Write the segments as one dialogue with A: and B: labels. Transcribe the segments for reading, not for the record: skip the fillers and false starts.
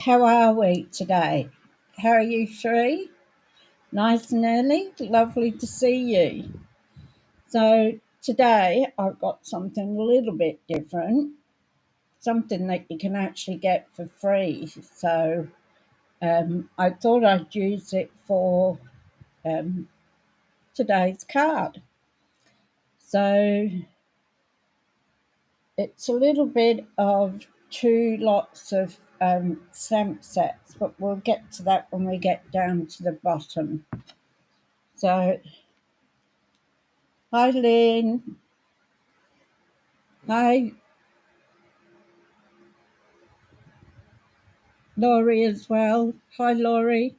A: How are we today? How are you, Shree? Nice and early. Lovely to see you. So, today I've got something a little bit different, something that you can actually get for free. So, I thought I'd use it for um, today's card. So, it's a little bit of two lots of stamp sets, but we'll get to that when we get down to the bottom. So, hi, Lynn. Hi, Laurie, as well. Hi, Laurie.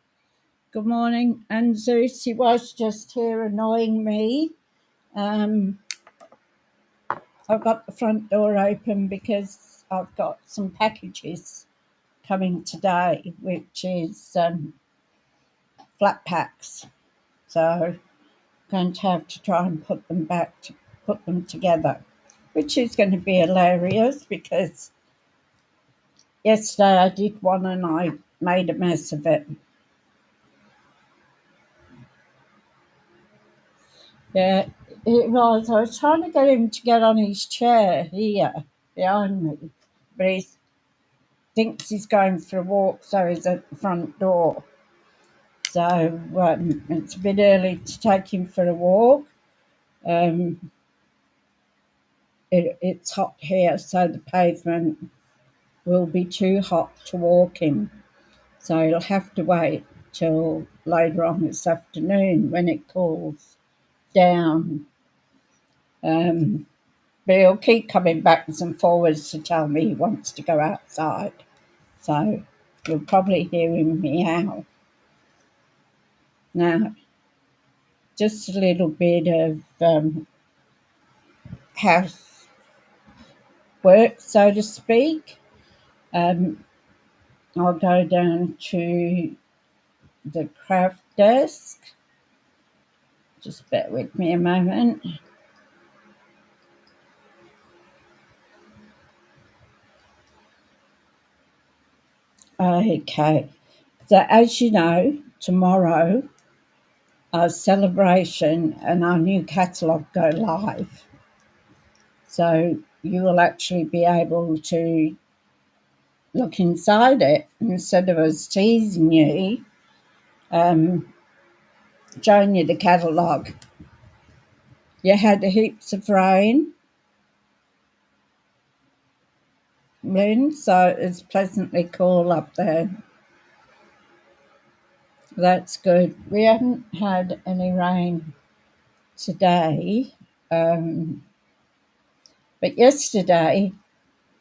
A: Good morning. And Susie was just here annoying me. Um, I've got the front door open because I've got some packages coming today, which is flat packs. So I'm going to have to try and put them together, which is going to be hilarious because yesterday I did one and I made a mess of it. Yeah, it was. I was trying to get him to get on his chair here behind me, but he thinks he's going for a walk, so he's at the front door. So it's a bit early to take him for a walk. Um, it's hot here, so the pavement will be too hot to walk in. So he'll have to wait till later on this afternoon when it cools down. But he'll keep coming backwards and forwards to tell me he wants to go outside. So you'll probably hear him meow. Now, just a little bit of house work, so to speak. I'll go down to the craft desk. Just bear with me a moment. Okay. So as you know, tomorrow our celebration and our new catalogue go live. So you will actually be able to look inside it instead of us teasing you, showing you the catalogue. You had heaps of rain, Lynn, so it's pleasantly cool up there. That's good. We haven't had any rain today, but yesterday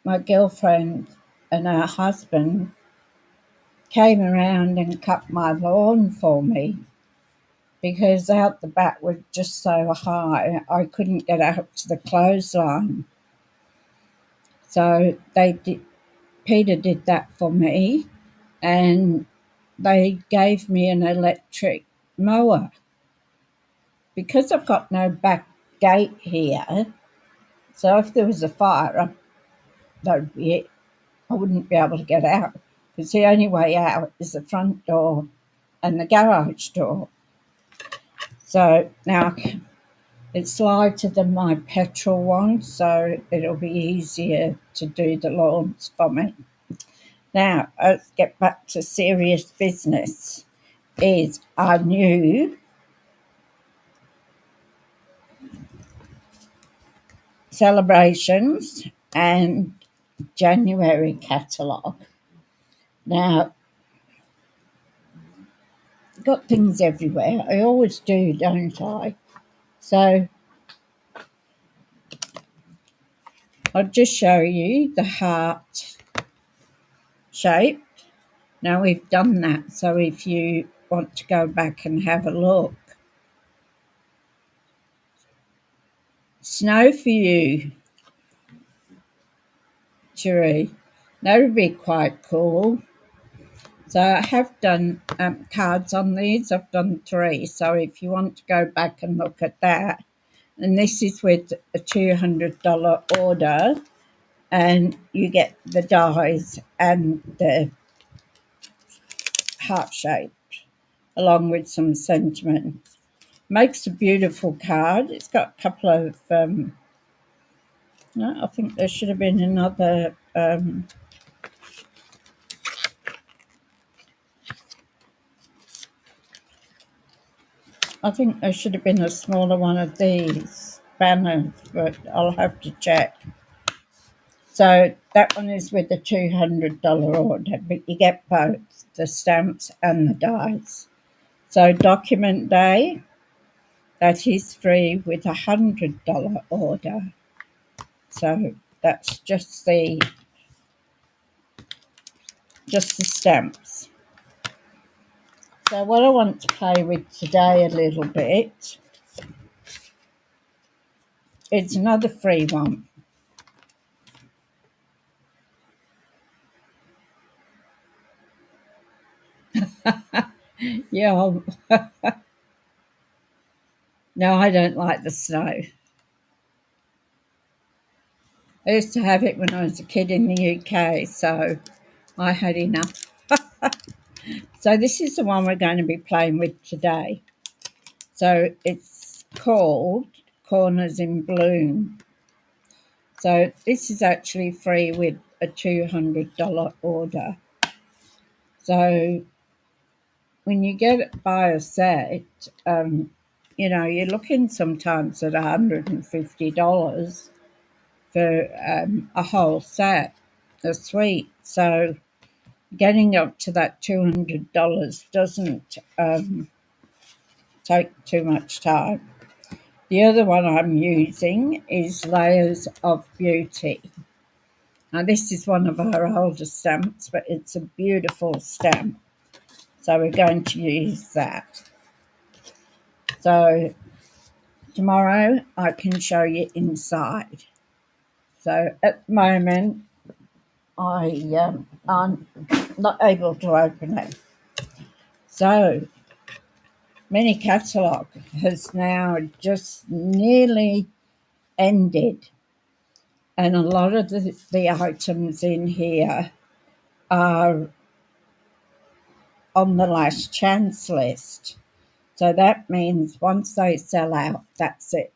A: my girlfriend and her husband came around and cut my lawn for me because out the back was just so high I couldn't get out to the clothesline. So Peter did that for me, and they gave me an electric mower. Because I've got no back gate here, so if there was a fire, that would be it. I wouldn't be able to get out because the only way out is the front door and the garage door. So now it's lighter than my petrol one, so it'll be easier to do the lawns for me. Now, let's get back to serious business. Is our new celebrations and January catalogue. Now, got things everywhere. I always do, don't I? So I'll just show you the heart shape. Now we've done that, so if you want to go back and have a look. Snow for you, Cherie. That would be quite cool. So I have done cards on these. I've done 3. So if you want to go back and look at that, and this is with a $200 order, and you get the dies and the heart-shaped, along with some sentiment. Makes a beautiful card. It's got a couple of, no, I think there should have been another, I think there should have been a smaller one of these banners, but I'll have to check. So that one is with the $200 order, but you get both the stamps and the dies. So document day, that is free with a $100 order. So that's just the stamps. So what I want to play with today a little bit, it's another free one. Yeah, no, I don't like the snow. I used to have it when I was a kid in the UK, so I had enough. So this is the one we're going to be playing with today. So it's called Corners in Bloom. So this is actually free with a $200 order. So when you get it by a set, you're looking sometimes at $150 for a whole set, a suite. So getting up to that $200 doesn't take too much time. The other one I'm using is Layers of Beauty. Now this is one of our older stamps, but it's a beautiful stamp. So we're going to use that. So tomorrow I can show you inside. So at the moment I'm not able to open it. So Mini Catalogue has now just nearly ended, and a lot of the items in here are on the last chance list. So that means once they sell out, that's it.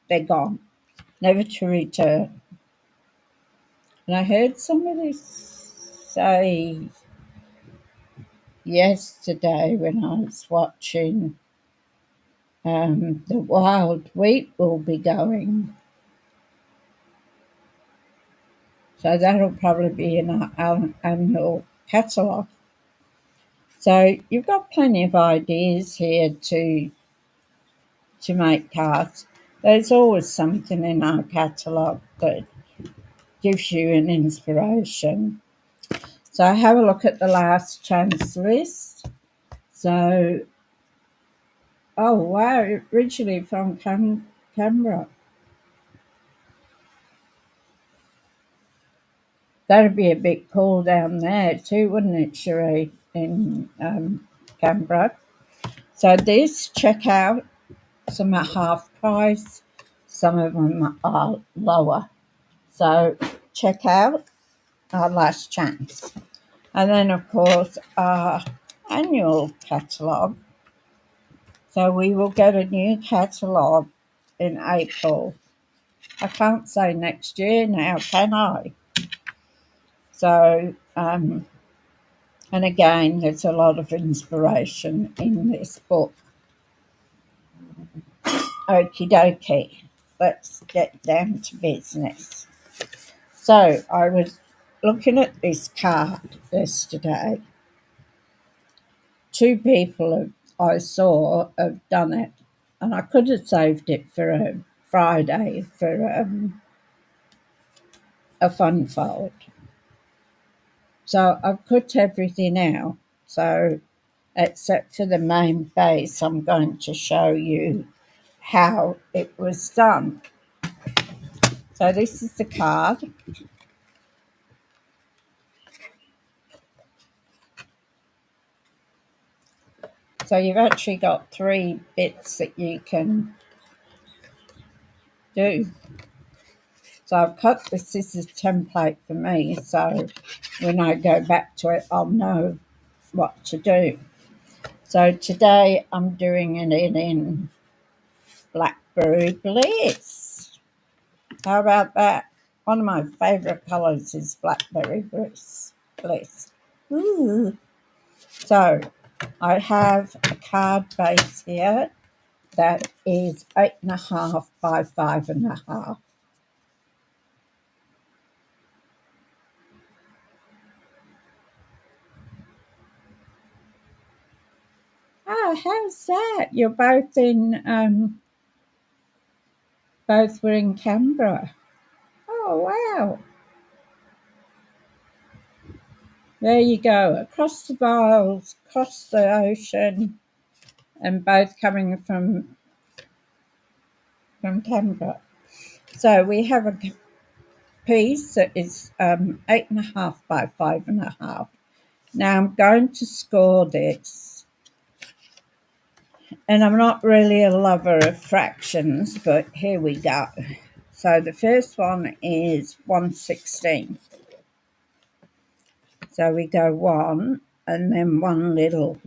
A: They're gone, never to return. And I heard somebody say yesterday when I was watching the wild wheat will be going. So that'll probably be in our annual catalogue. So you've got plenty of ideas here to make cards. There's always something in our catalogue that gives you an inspiration. So have a look at the last chance list. So, oh wow, originally from Canberra. That'd be a bit cool down there too, wouldn't it, Cherie, in Canberra? So this, check out, some are half price, some of them are lower. So check out our last chance. And then, of course, our annual catalogue. So we will get a new catalogue in April. I can't say next year now, can I? So, and again, there's a lot of inspiration in this book. Okie dokie, let's get down to business. So I was looking at this card yesterday. Two people I saw have done it, and I could have saved it for a Friday for a fun fold. So I've cut everything out. So except for the main base, I'm going to show you how it was done. So this is the card. So you've actually got 3 bits that you can do. So I've cut this is a template for me, so when I go back to it, I'll know what to do. So today I'm doing it in Blackberry Bliss. How about that? One of my favourite colours is Blackberry Bliss. Ooh. So I have a card base here that is 8.5 by 5.5. Oh, how's that? You're both both were in Canberra. Oh, wow. There you go. Across the miles, across the ocean, and both coming from Canberra. So we have a piece that is 8.5 by 5.5. Now I'm going to score this, and I'm not really a lover of fractions, but here we go. So the first one is 1/16. So we go 1 and then one little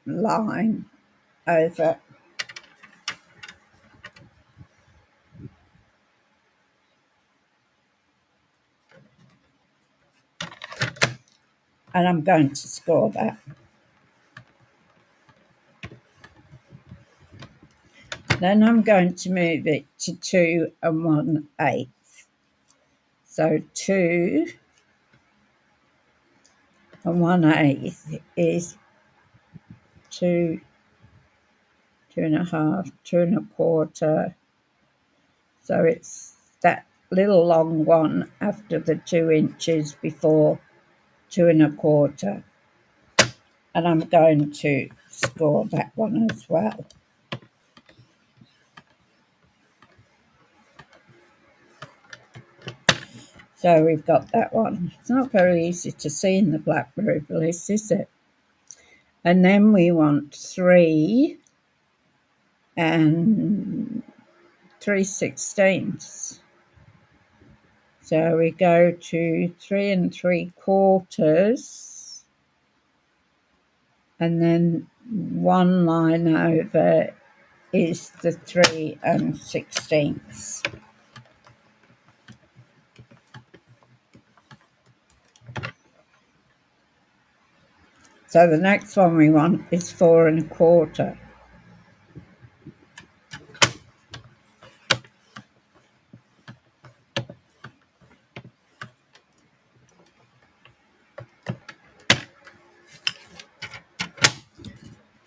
A: line over. And I'm going to score that. Then I'm going to move it to 2 1/8. So 2 1/8 is 2, 2.5, 2.25. So it's that little long one after the 2 inches before 2.25. And I'm going to score that one as well. So we've got that one. It's not very easy to see in the Blackberry Bliss, is it? And then we want 3 and 3/16. So we go to 3 3/4, and then one line over is the 3/16. So the next one we want is 4 1/4.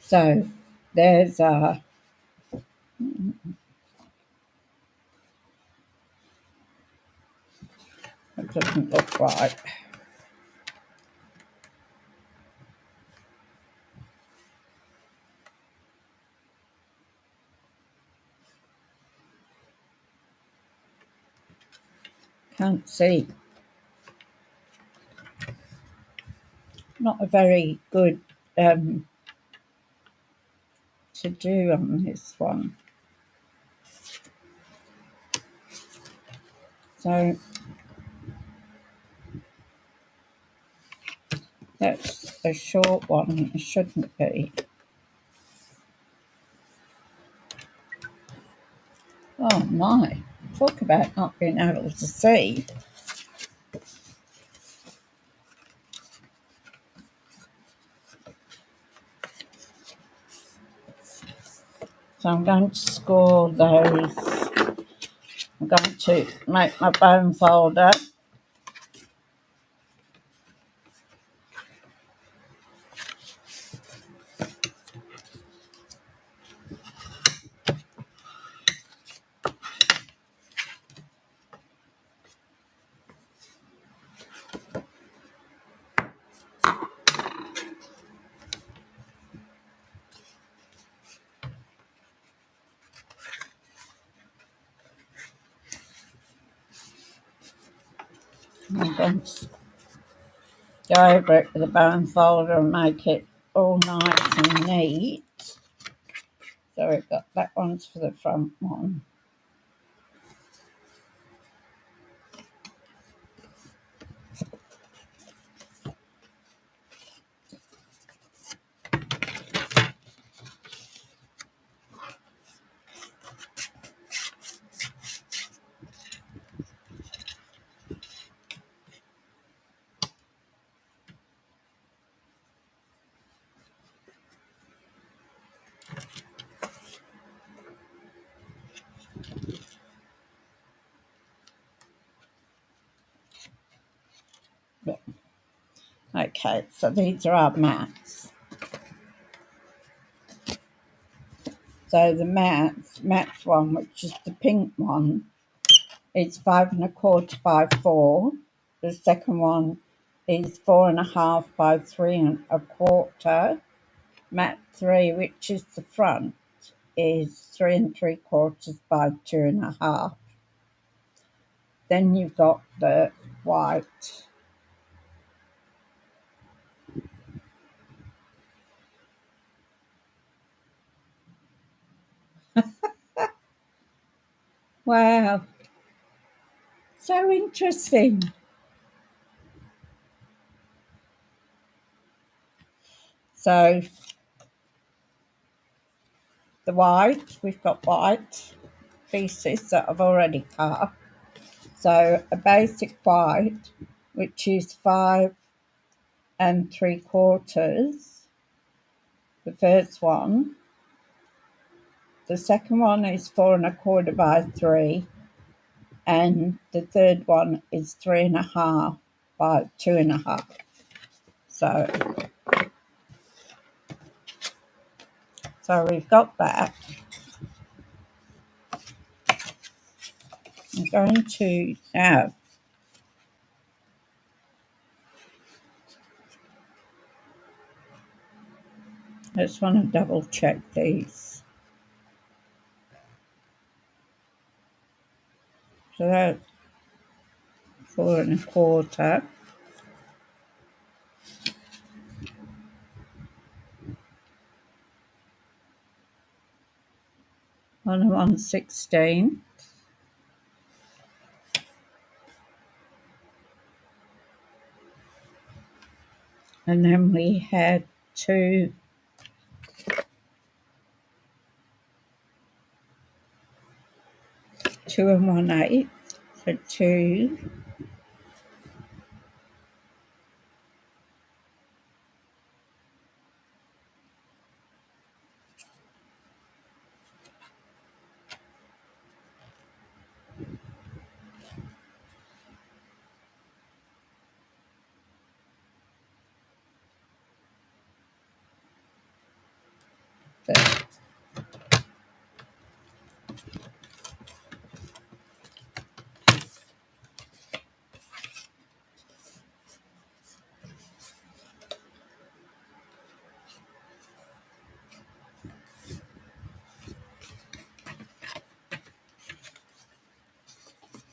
A: So there's it doesn't look right. Can't see. Not a very good to do on this one. So that's a short one. It shouldn't be. Oh my, talk about not being able to see. So I'm going to score those. I'm going to make my bone folder. I'm going to go over it with a bone folder and make it all nice and neat. So we've got that one's for the front one. Okay, so these are our mats. So the mats one, which is the pink one, is 5 1/4 by 4. The second one is 4 1/2 by 3 1/4. Mat 3, which is the front, is 3 3/4 by 2 1/2. Then you've got the white. Wow, so interesting. So the white, we've got white pieces that I've already cut. So a basic white, which is 5 3/4, the first one. The second one is 4 1/4 by 3, and the third one is 3 1/2 by 2 1/2. So we've got that. I'm going to now, I just want to double check these. So that's 4 1/4. On 1/16. And then we had 2 1/8. So 2.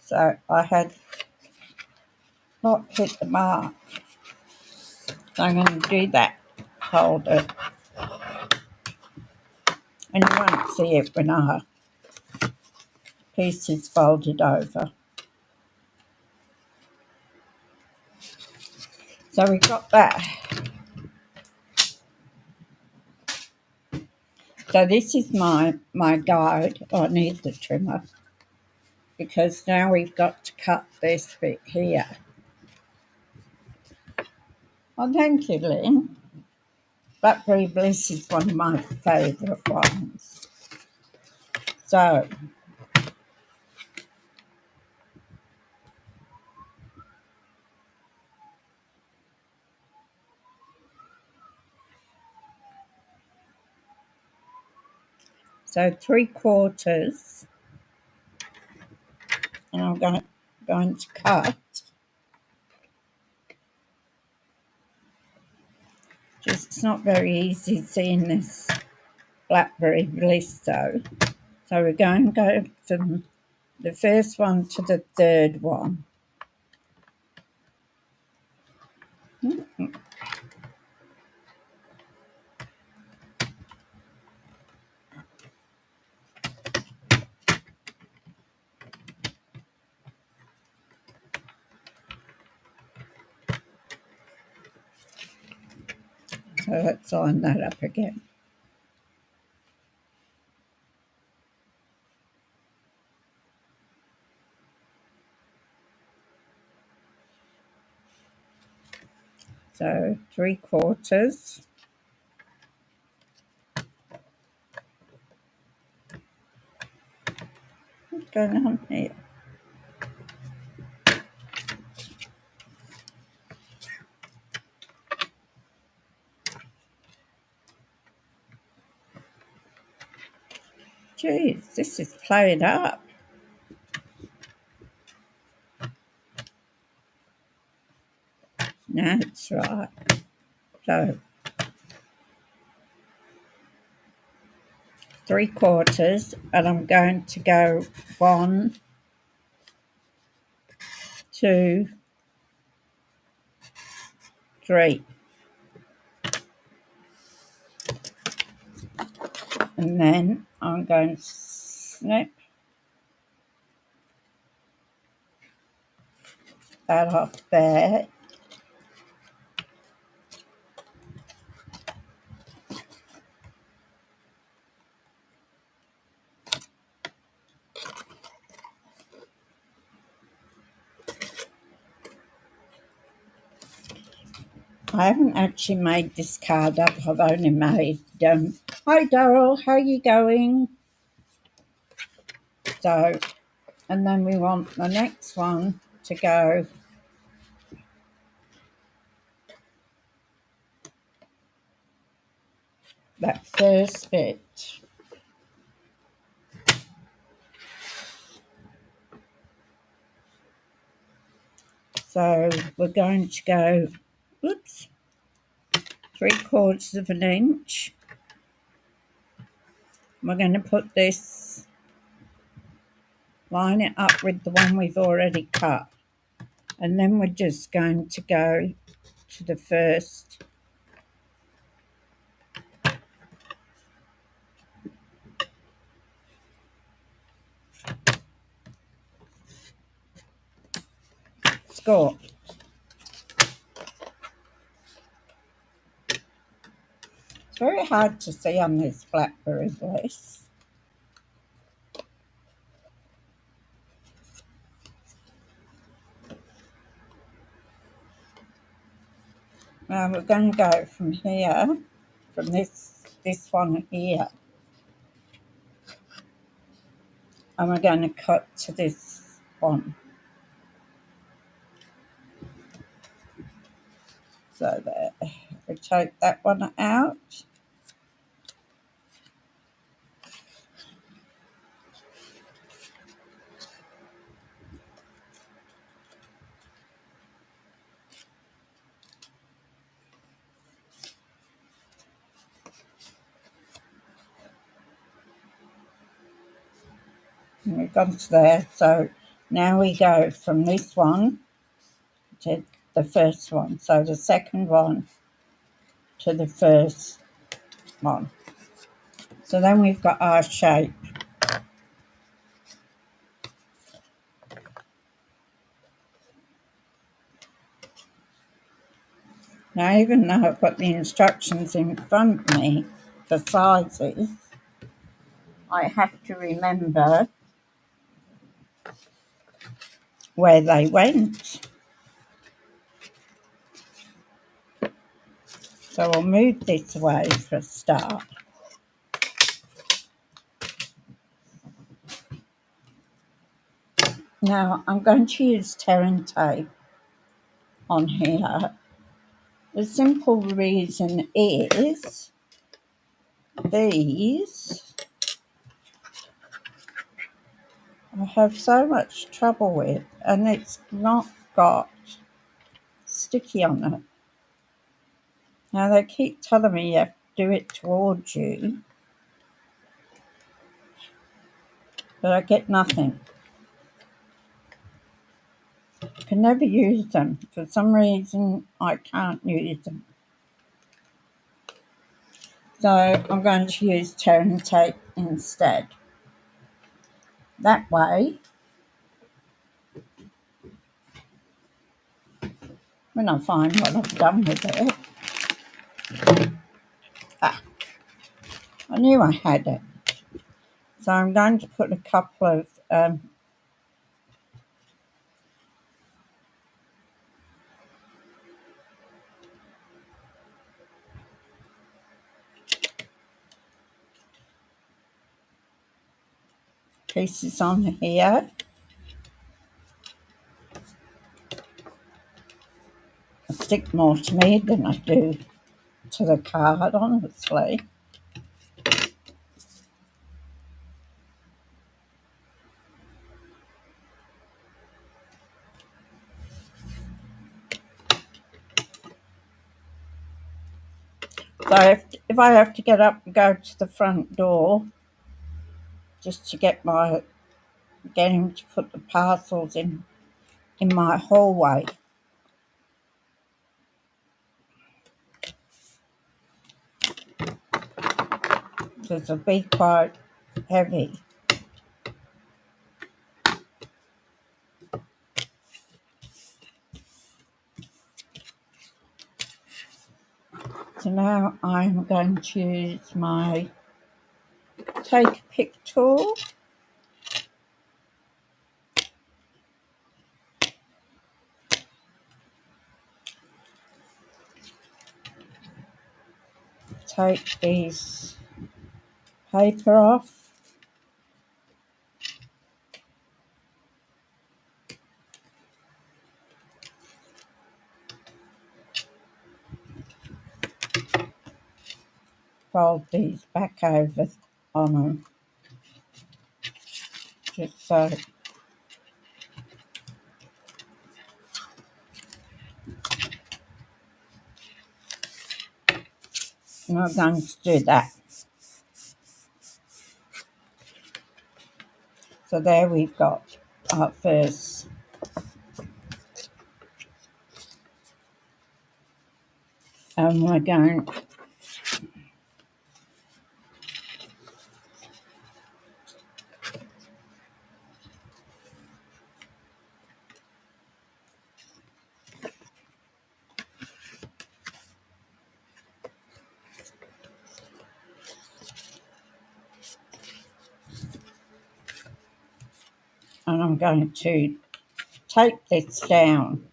A: So I had not hit the mark. So I'm going to do that. Hold it. And you won't see it when our piece is folded over. So we got that. So this is my guide. Oh, I need the trimmer, because now we've got to cut this bit here. Oh, thank you, Lynn. Blackberry Bliss is one of my favourite ones. So So 3/4, and I'm going to cut. Just, it's not very easy seeing this Blackberry Bliss though. So we're going to go from the first one to the third one. So let's line that up again. So 3/4. What's going on here? Geez, this is played up. That's right. So 3/4, and I'm going to go 1, 2, 3, and then I'm going to snip that off there. I haven't actually made this card up. I've only made, hi Daryl, how are you going? So, and then we want the next one to go that first bit. So we're going to go, 3/4 of an inch. We're going to put this, line it up with the one we've already cut, and then we're just going to go to the first score. It's very hard to see on this Blackberry Bliss. Now we're going to go from here, from this one here, and we're going to cut to this one. So there, we take that one out. And we've gone to there. So now we go from this one to the first one. So the second one to the first one. So then we've got our shape. Now, even though I've got the instructions in front of me for sizes, I have to remember where they went. So I'll move this away for a start. Now I'm going to use tearing tape on here. The simple reason is these I have so much trouble with, and it's not got sticky on it. Now they keep telling me you have to do it towards you, but I get nothing. I can never use them. For some reason, I can't use them. So I'm going to use tearing tape instead. That way, when I find what I've done with it, I knew I had it. So I'm going to put a couple of pieces on here. They stick more to me than I do to the card, honestly. So if I have to get up and go to the front door just to get him to put the parcels in my hallway. Because it'll be quite heavy. So now I'm going to use my take a pick tool. Take these paper off. Fold these back over on them, just so. I'm not going to do that. So there we've got our first. And we're going and I'm going to take this down.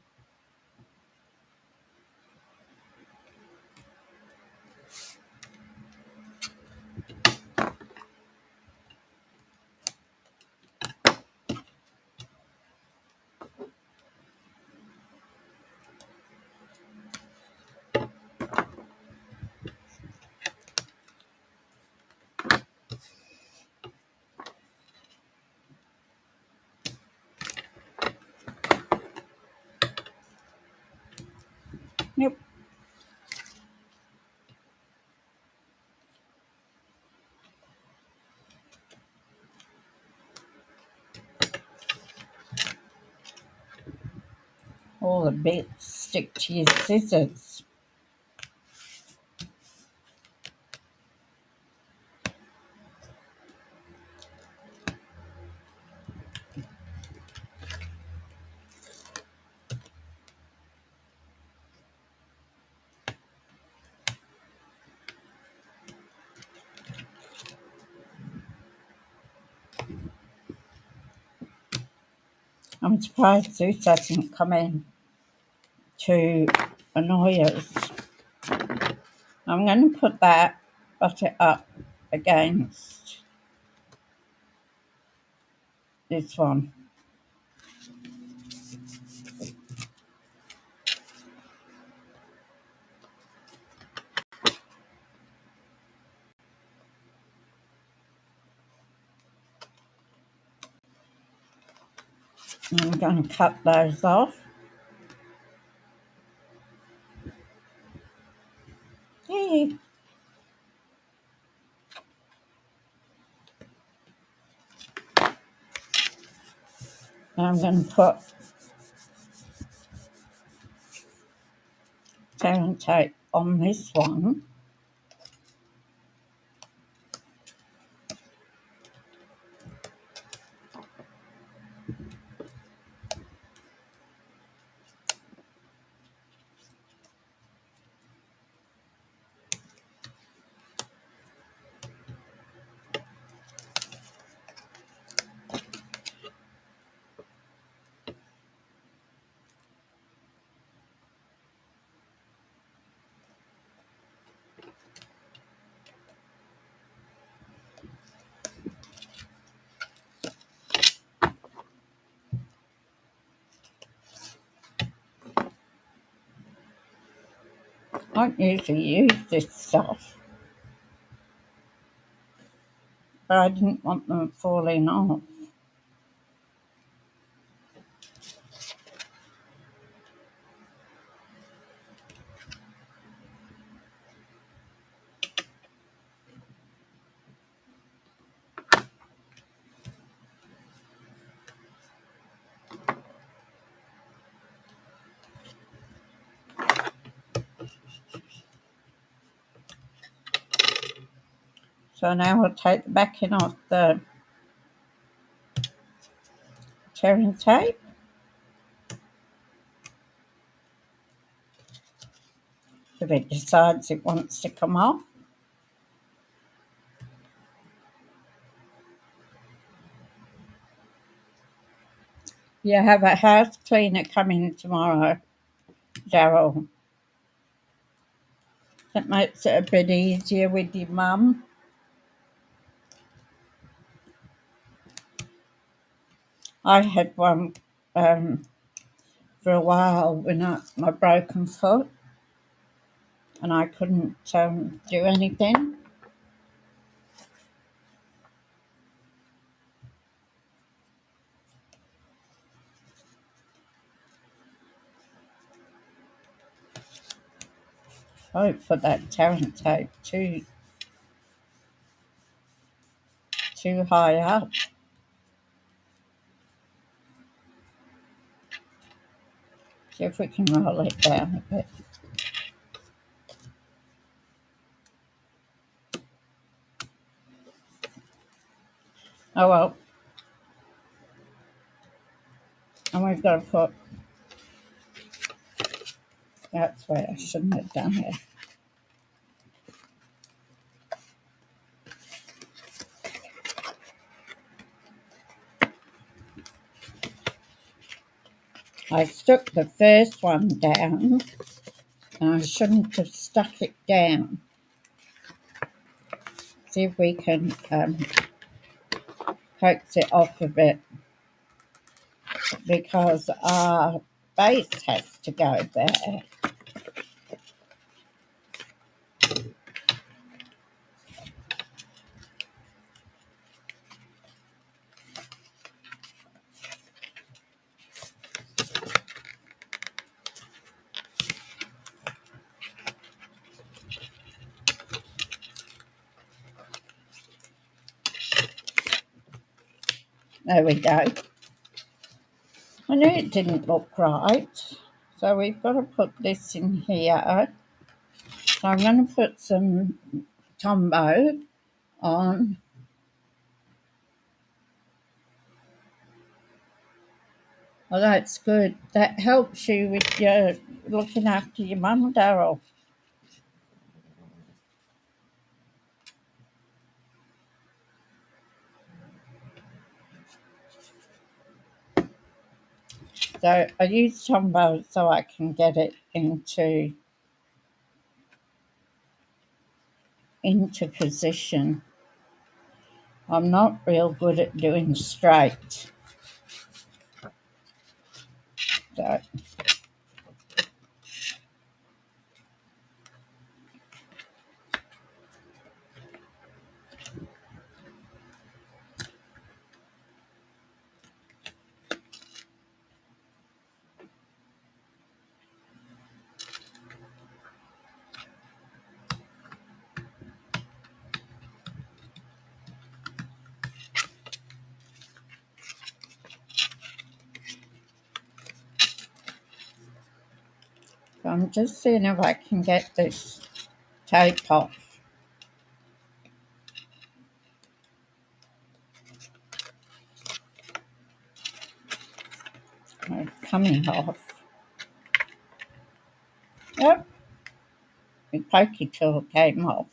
A: Yep. All the bits stick to your scissors. I'm surprised Zeus hasn't come in to annoy us. I'm going to put that butter up against this one. And I'm going to cut those off. Yay. And I'm going to put parent tape on this one. I don't usually use this stuff, but I didn't want them falling off. So now I'll take the backing off the tearing tape. If it decides it wants to come off. You have a house cleaner coming tomorrow, Daryl. That makes it a bit easier with your mum. I had one for a while when my broken foot, and I couldn't do anything. I put that tearing tape too high up. See if we can roll it down a bit. Oh well. And we've got to put, that's where I shouldn't have done it. I stuck the first one down, and I shouldn't have stuck it down. See if we can coax it off a bit, because our base has to go there. There we go. I knew it didn't look right, so we've got to put this in here. So I'm going to put some Tombow on. Oh, that's good. That helps you with your looking after your mum, Daryl. So I use Tombow so I can get it into position. I'm not real good at doing straight. So I'm just seeing if I can get this tape off. It's coming off. Yep. The pokey tool came off.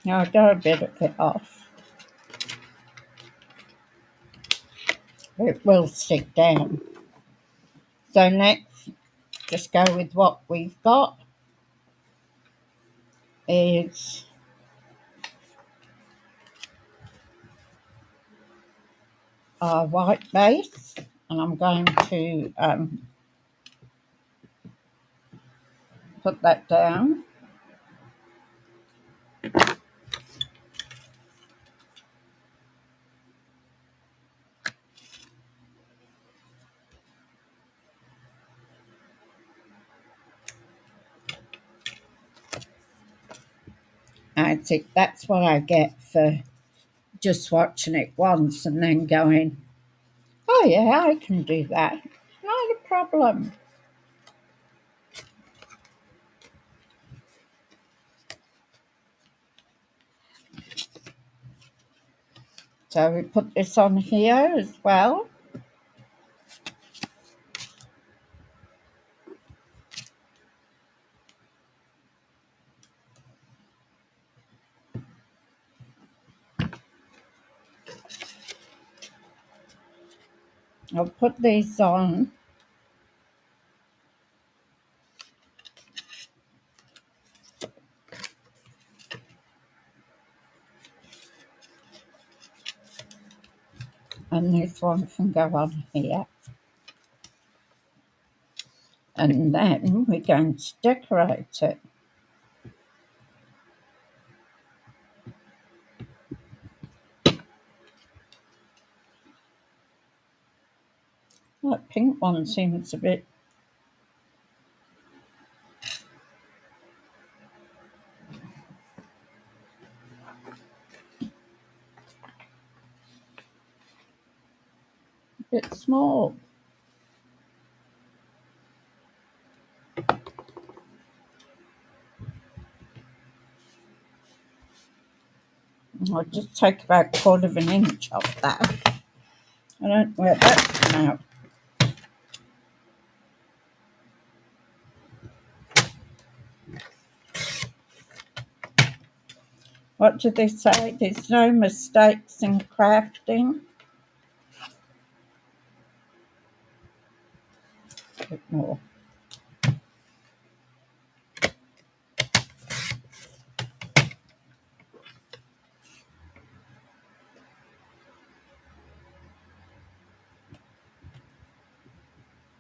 A: Now I got a bit of it off. It will stick down. So next, just go with what we've got. Is our white base, and I'm going to put that down. I think that's what I get for just watching it once and then going, oh yeah, I can do that. Not a problem. So we put this on here as well. I'll put these on. And this one can go on here. And then we're going to decorate it. That pink one seems a bit small. I'll just take about 1/4 of an inch off that. I don't know where that's come out. What did they say? There's no mistakes in crafting. A bit more.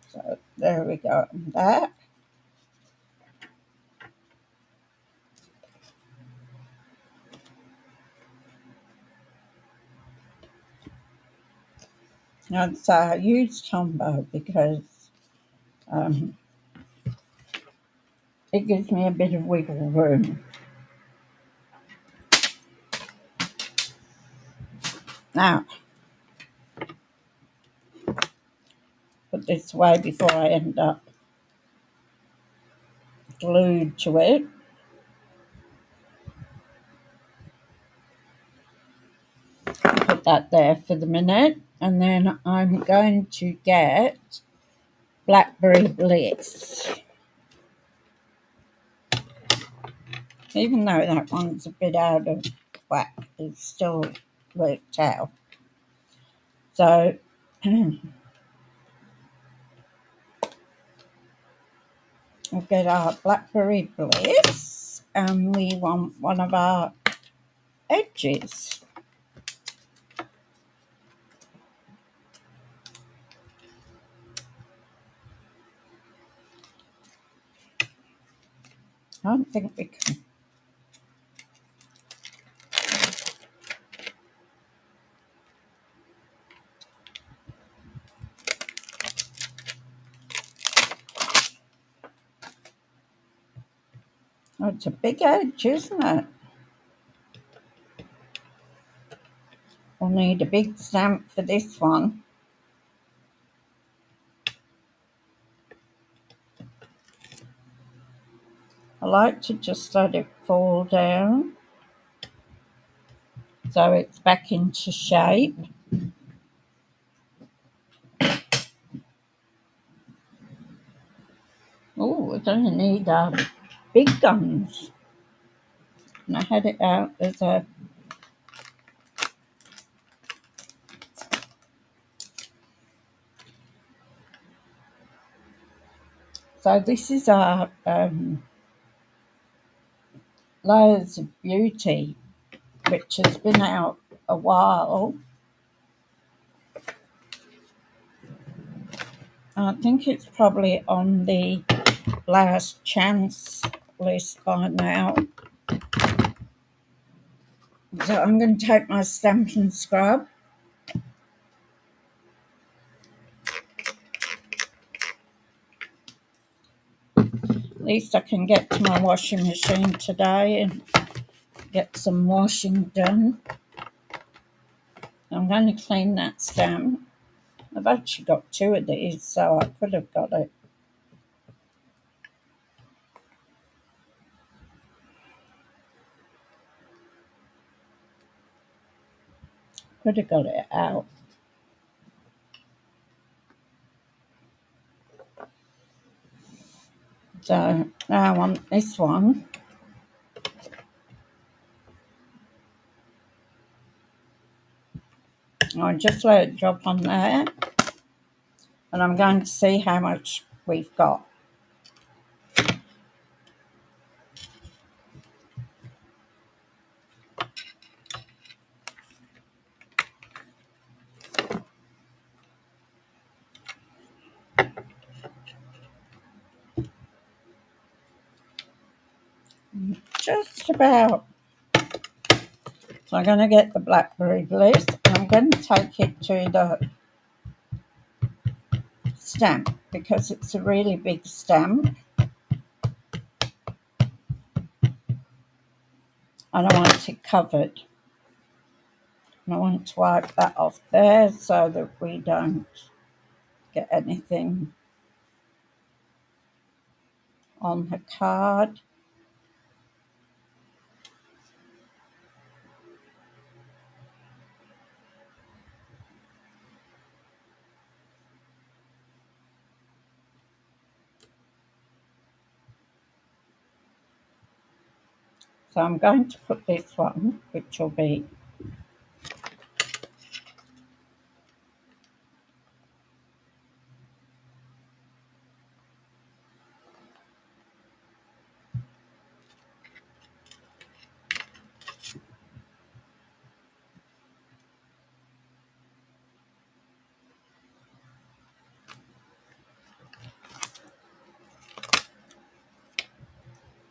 A: So there we go on that. And so I used Tombow because it gives me a bit of wiggle room. Now, put this away before I end up glued to it. Put that there for the minute, and then I'm going to get Blackberry Bliss. Even though that one's a bit out of whack, it's still worked out. So we'll get our Blackberry Bliss, and we want one of our edges. I don't think we can. Oh, it's a big edge, isn't it? We'll need a big stamp for this one. I like to just let it fall down so it's back into shape. Oh, we're going to need big guns. And I had it out as a... So this is our Layers of Beauty, which has been out a while. I think it's probably on the last chance list by now. So I'm going to take my Stampin' scrub. At least I can get to my washing machine today and get some washing done. I'm going to clean that stamp. I've actually got 2 of these, so I could have got it. Could have got it out. So now on this one, I'll just let it drop on there, and I'm going to see how much we've got. Just about. So I'm going to get the blackberry bliss, and I'm going to take it to the stamp because it's a really big stamp. And I want it covered. And I want to wipe that off there so that we don't get anything on the card. So I'm going to put this one, which will be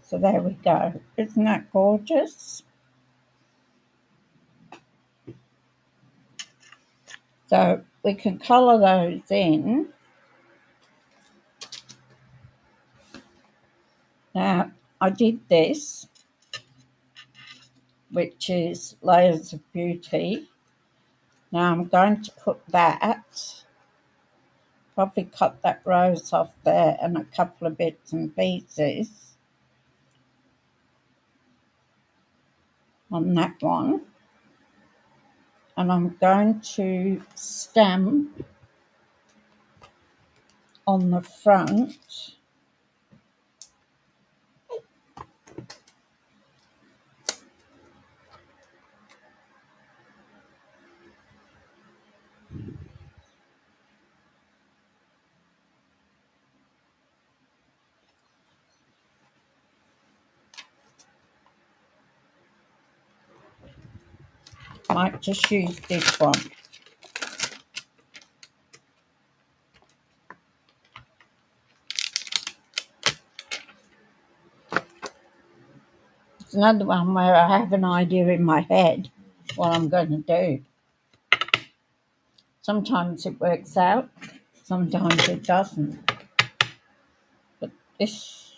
A: so there we go. Isn't that gorgeous? So we can colour those in. Now, I did this, which is Layers of Beauty. Now I'm going to put that, probably cut that rose off there and a couple of bits and pieces on that one. And I'm going to stamp on the front. Might just use this one. It's another one where I have an idea in my head what I'm going to do. Sometimes it works out, sometimes it doesn't. But this,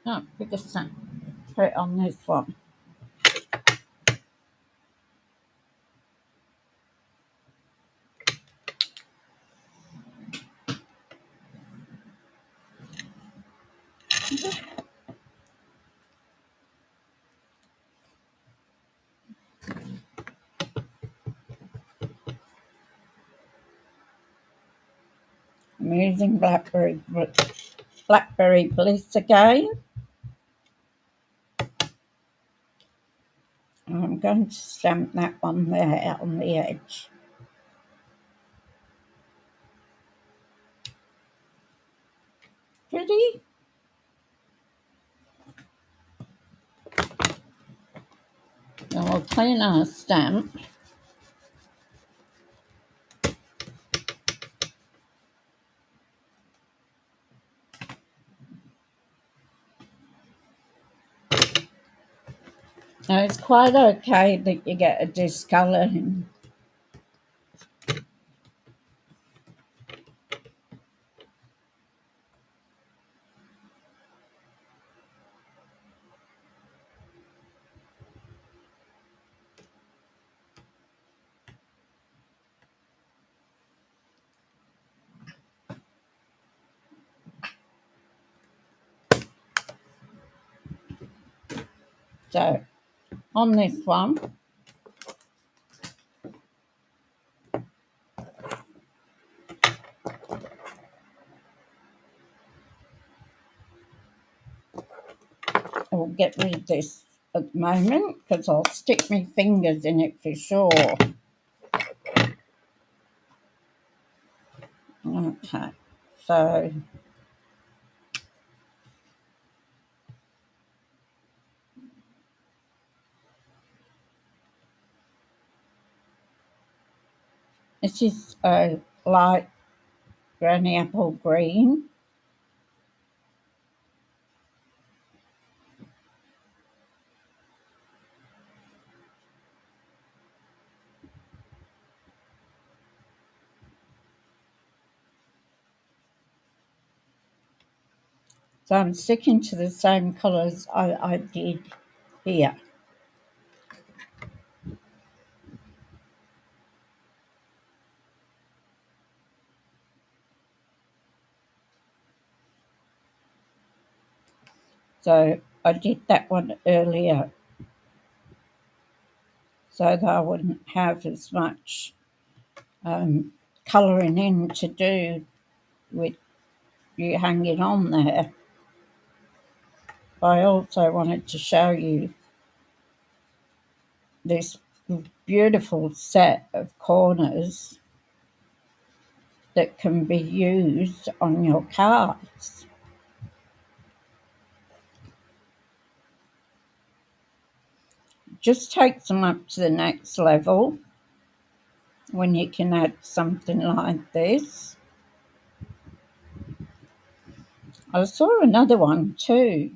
A: no, we just put it on this one. I'm using Blackberry Bliss again. I'm going to stamp that one there on the edge. Pretty. Then we'll clean our stamp. Now it's quite okay that you get a discolouring. So on this one, I'll get rid of this at the moment because I'll stick my fingers in it for sure. Okay, so this is a light granny apple green. So I'm sticking to the same colours I did here. So I did that one earlier so that I wouldn't have as much colouring in to do with you hanging on there. I also wanted to show you this beautiful set of corners that can be used on your cards. Just takes them up to the next level when you can add something like this. I saw another one too.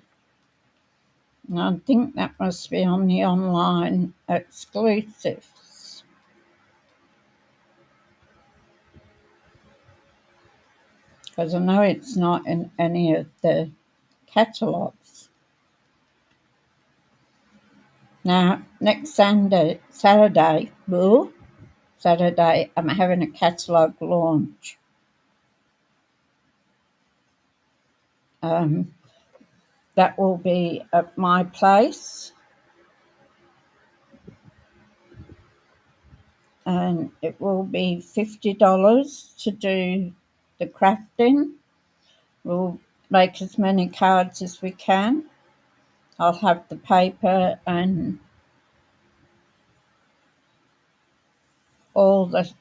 A: And I think that must be on the online exclusives. Because I know it's not in any of the catalogues. Now, next Saturday, I'm having a catalogue launch. That will be at my place. And it will be $50 to do the crafting. We'll make as many cards as we can. I'll have the paper and most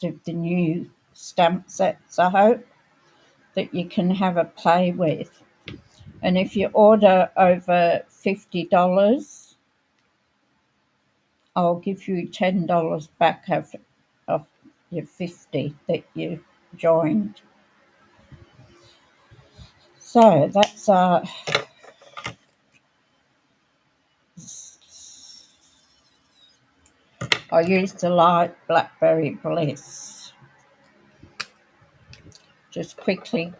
A: of the new stamp sets, I hope, that you can have a play with. And if you order over $50, I'll give you $10 back of your 50 that you joined. So that's I used the light Blackberry Bliss. Just quickly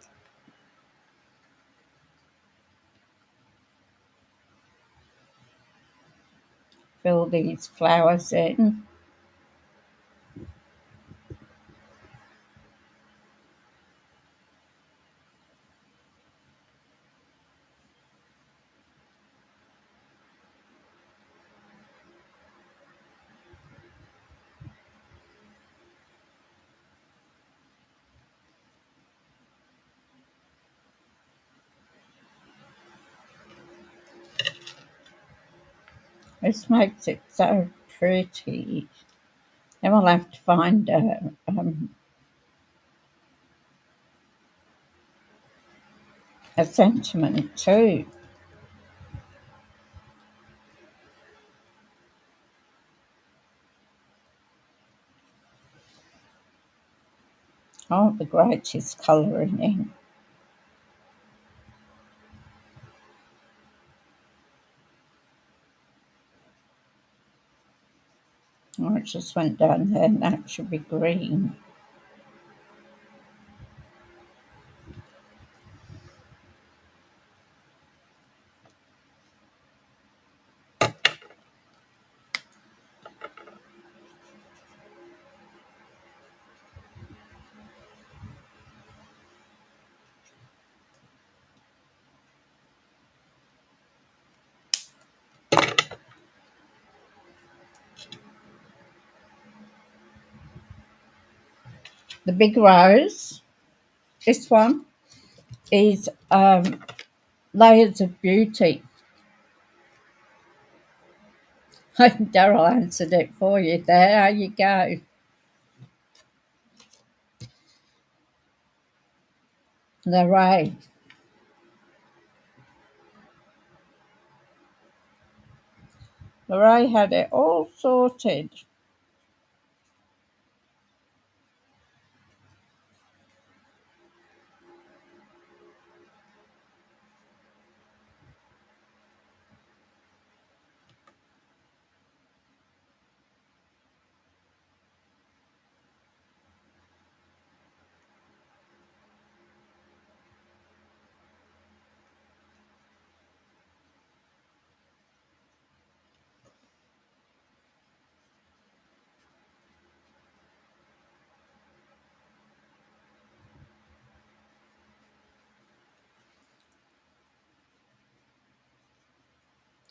A: fill these flowers in. This makes it so pretty. Then we'll have to find a sentiment too. Oh, the greatest colouring in. Oh, it just went down there, and that should be green. The big rose, this one, is Layers of Beauty. Daryl answered it for you there. There you go. Lorraine. Lorraine had it all sorted.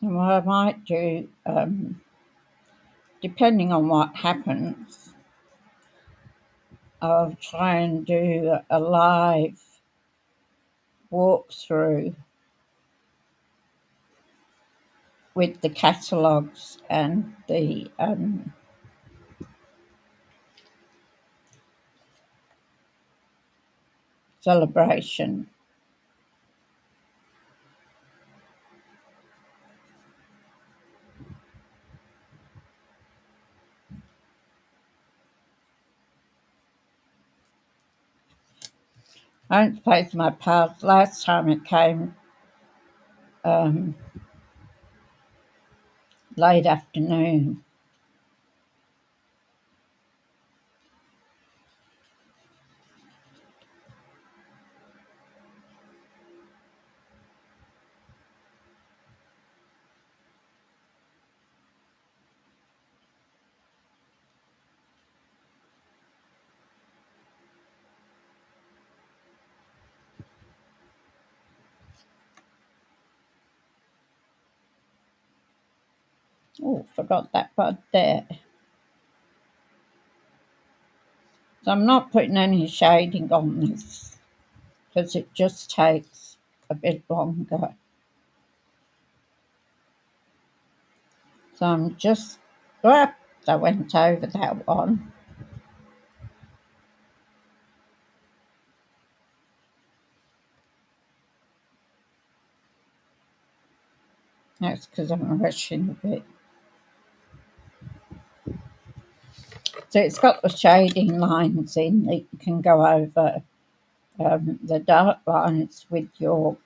A: And what I might do, depending on what happens, I'll try and do a live walkthrough with the catalogues and the celebration. I don't suppose my past last time it came late afternoon. Oh, forgot that bud there. So I'm not putting any shading on this because it just takes a bit longer. So I'm just, I went over that one. That's because I'm rushing a bit. So it's got the shading lines in that you can go over the dark lines with your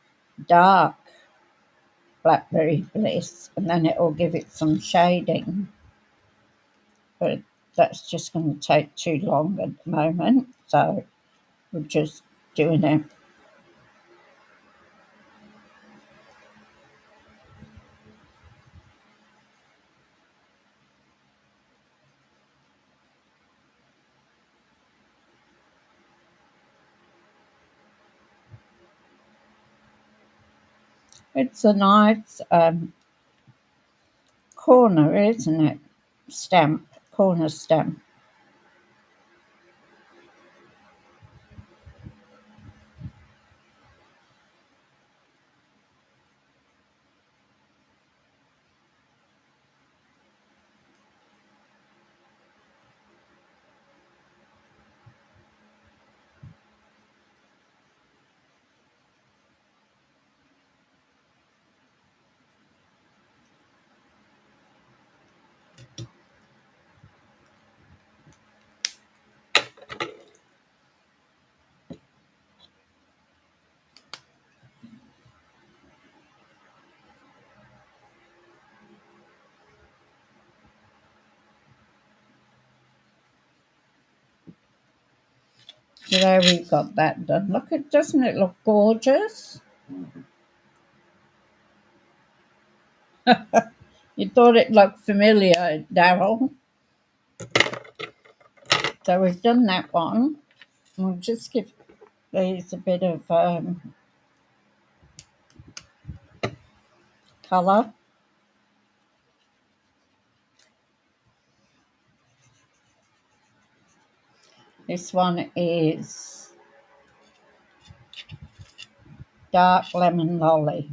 A: dark Blackberry Bliss, and then it will give it some shading. But that's just going to take too long at the moment, so we're just doing it. It's a nice corner, isn't it? Stamp, corner stamp. So there we've got that done. Look, doesn't it look gorgeous? You thought it looked familiar, Daryl. So we've done that one. We'll just give these a bit of colour. This one is Dark Lemon Lolly.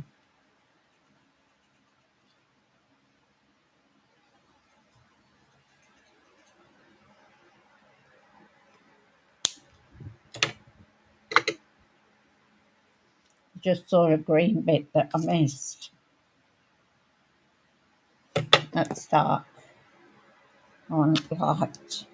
A: Just saw a green bit that I missed. That's dark. I want it light.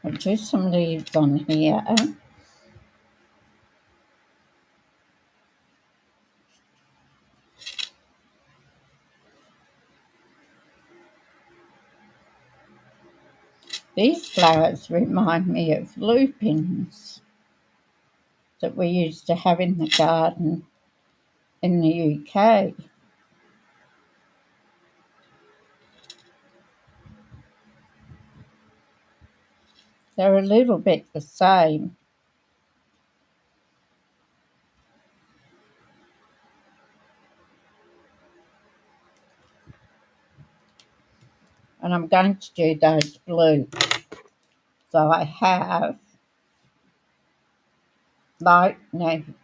A: I'll do some leaves on here. These flowers remind me of lupins that we used to have in the garden in the UK. They're a little bit the same. And I'm going to do those blue. So I have light navy,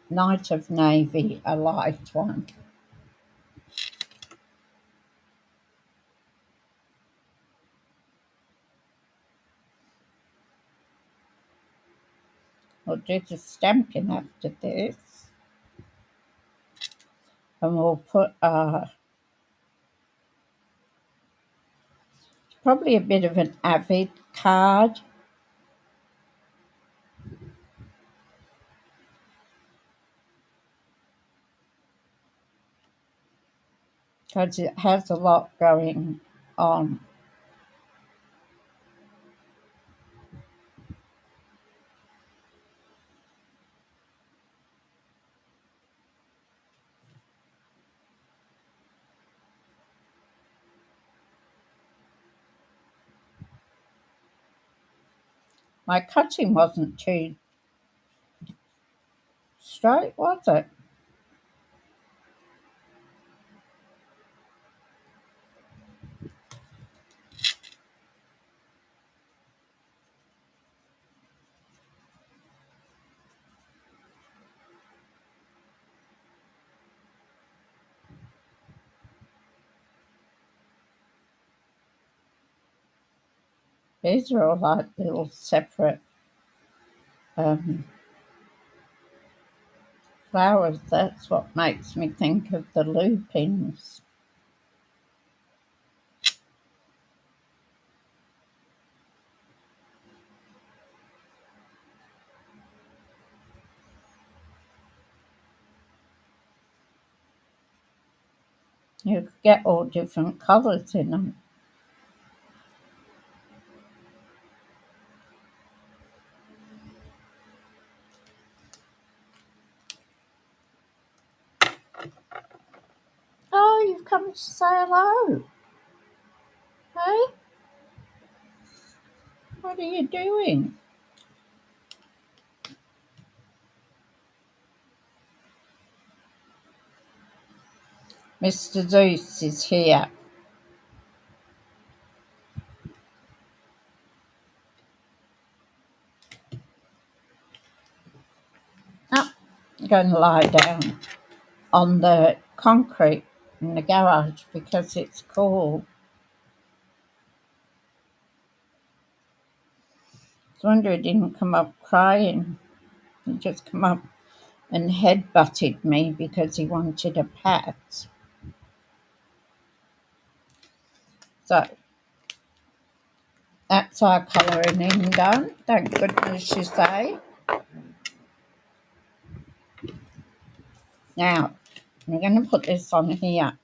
A: Night of Navy, a light one. We'll do the Stampin after this. And we'll put probably a bit of an Avid card. Because it has a lot going on. My cutting wasn't too straight, was it? These are all like little separate flowers. That's what makes me think of the lupins. You could get all different colours in them. Oh, you've come to say hello. Hey? What are you doing? Mr. Zeus is here. Oh, I'm going to lie down on the concrete in the garage because it's cool. I wonder he didn't come up crying. He just come up and head-butted me because he wanted a pat. So, that's our colouring in done. Thank goodness you say. Now, I'm going to put this on here.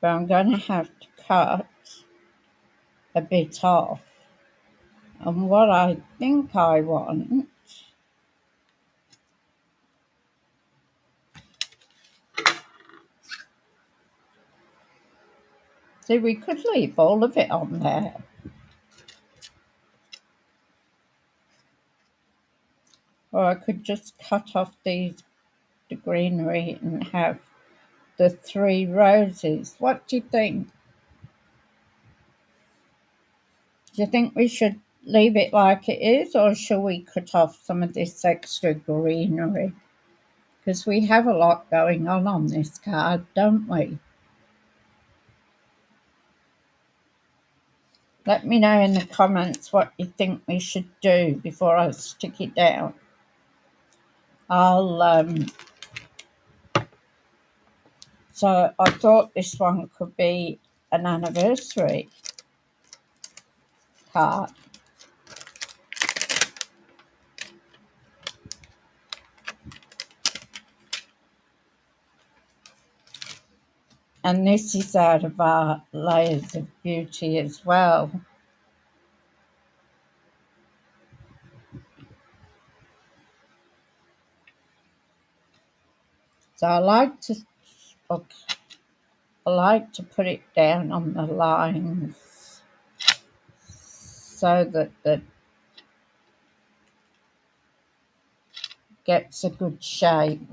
A: But I'm going to have to cut a bit off. And what I think I want... See, we could leave all of it on there. Or I could just cut off the greenery and have the 3 roses. What do you think? Do you think we should leave it like it is, or shall we cut off some of this extra greenery? Because we have a lot going on this card, don't we? Let me know in the comments what you think we should do before I stick it down. So I thought this one could be an anniversary card. And this is out of our Layers of Beauty as well. So I like to put it down on the lines so that it gets a good shape.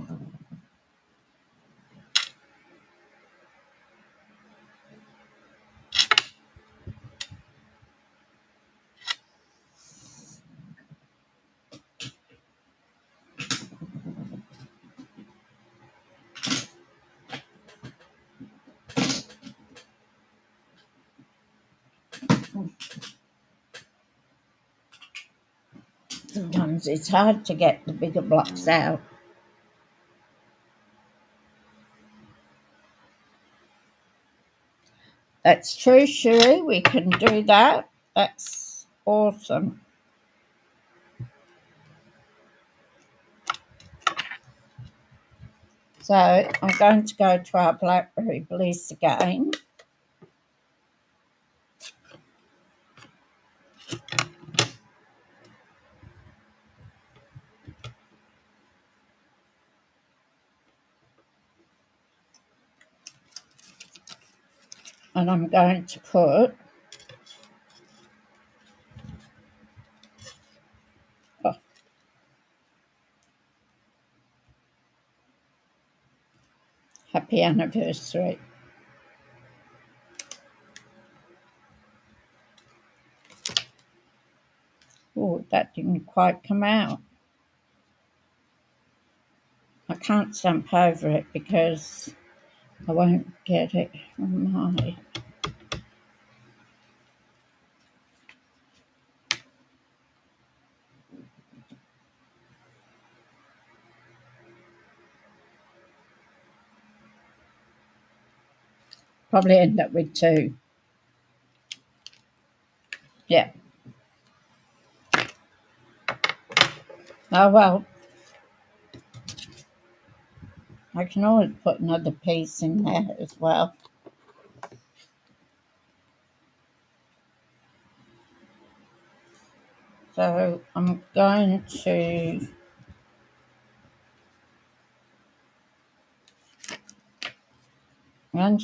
A: Sometimes it's hard to get the bigger blocks out. That's true, Sherry. We can do that. That's awesome. So I'm going to go to our Blackberry Bliss again. And I'm going to put happy anniversary. Oh, that didn't quite come out. I can't stamp over it because I won't get it on my... Probably end up with 2. Yeah. Oh, well. I can always put another piece in there as well. So I'm going to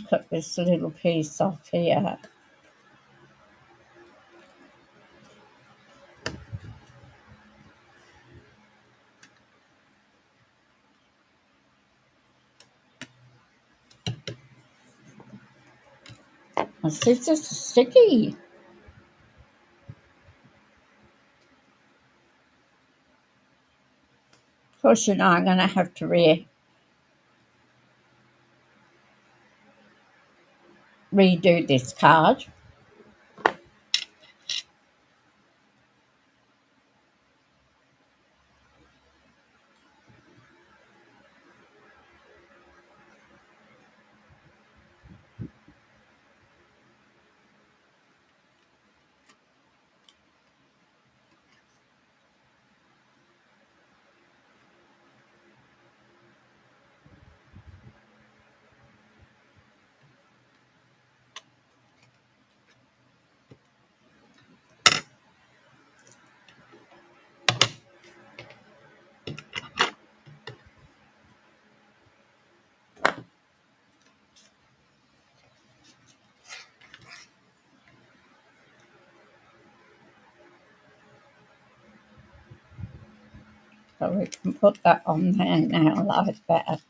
A: cut this little piece off here. My scissors are sticky. Of course, you know I'm going to have to redo this card. So we can put that on there now like that.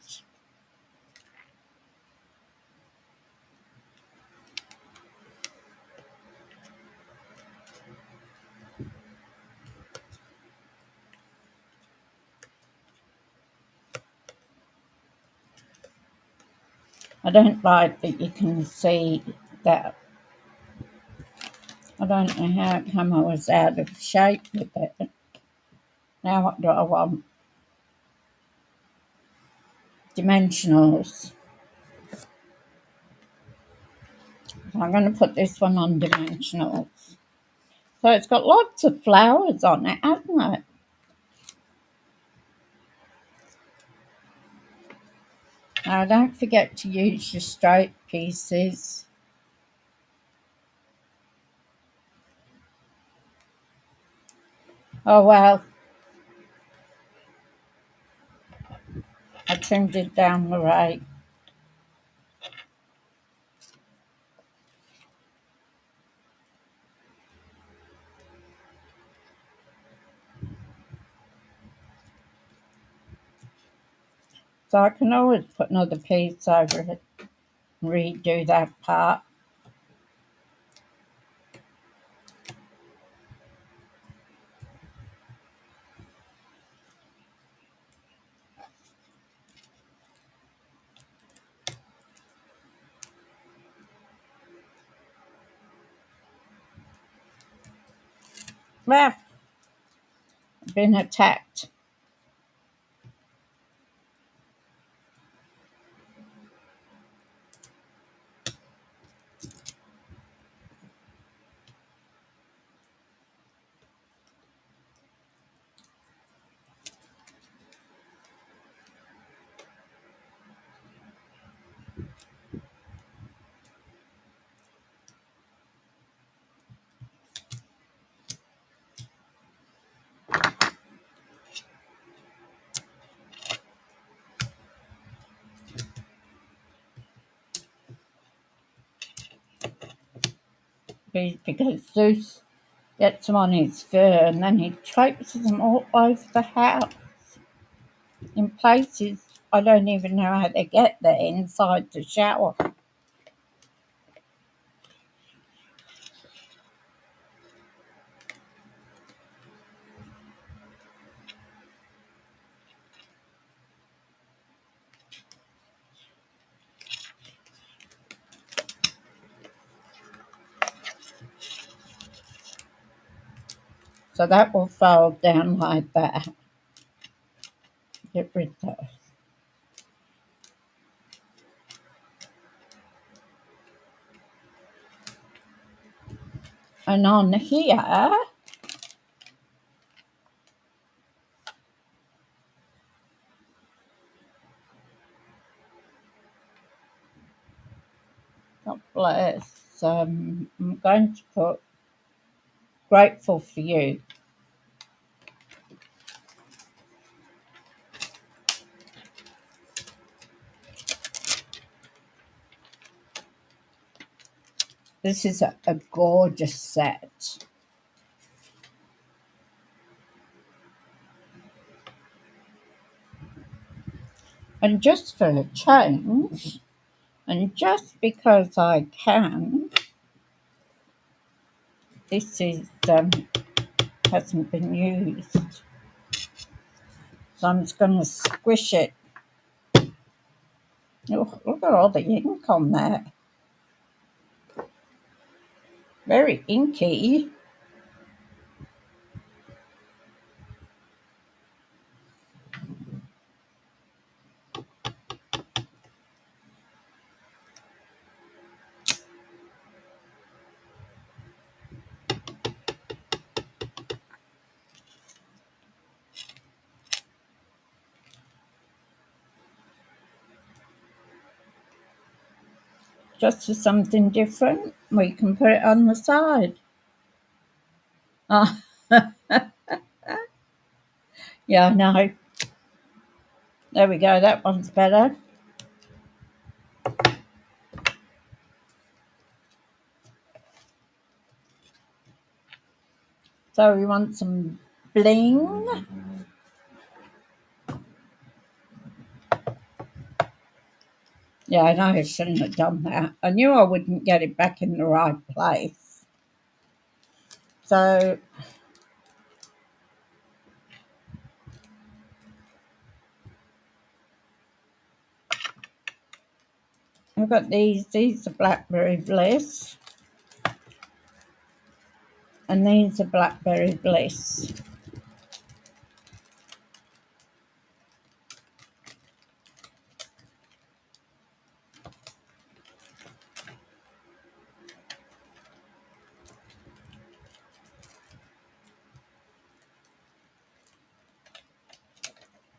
A: I don't like that you can see that. I don't know how come I was out of shape with it. Now what do I want? Dimensionals. So I'm going to put this one on dimensionals. So it's got lots of flowers on it, hasn't it? Now don't forget to use your straight pieces. Oh well, I trimmed it down the right. So I can always put another piece over it and redo that part. Well, I've been attacked. Because Zeus gets them on his fur and then he traipses them all over the house in places I don't even know how they get there inside the shower. So that will fold down like that. Get rid of those. And on here, God bless, I'm going to put grateful for you. This is a gorgeous set. And just for a change, and just because I can, this is hasn't been used. So I'm just going to squish it. Oh, look at all the ink on that. Very inky. Just for something different, we can put it on the side. Oh, yeah, I know. There we go, that one's better. So we want some bling. Yeah, I know I shouldn't have done that. I knew I wouldn't get it back in the right place. So I've got these are Blackberry Bliss, and these are Blackberry Bliss.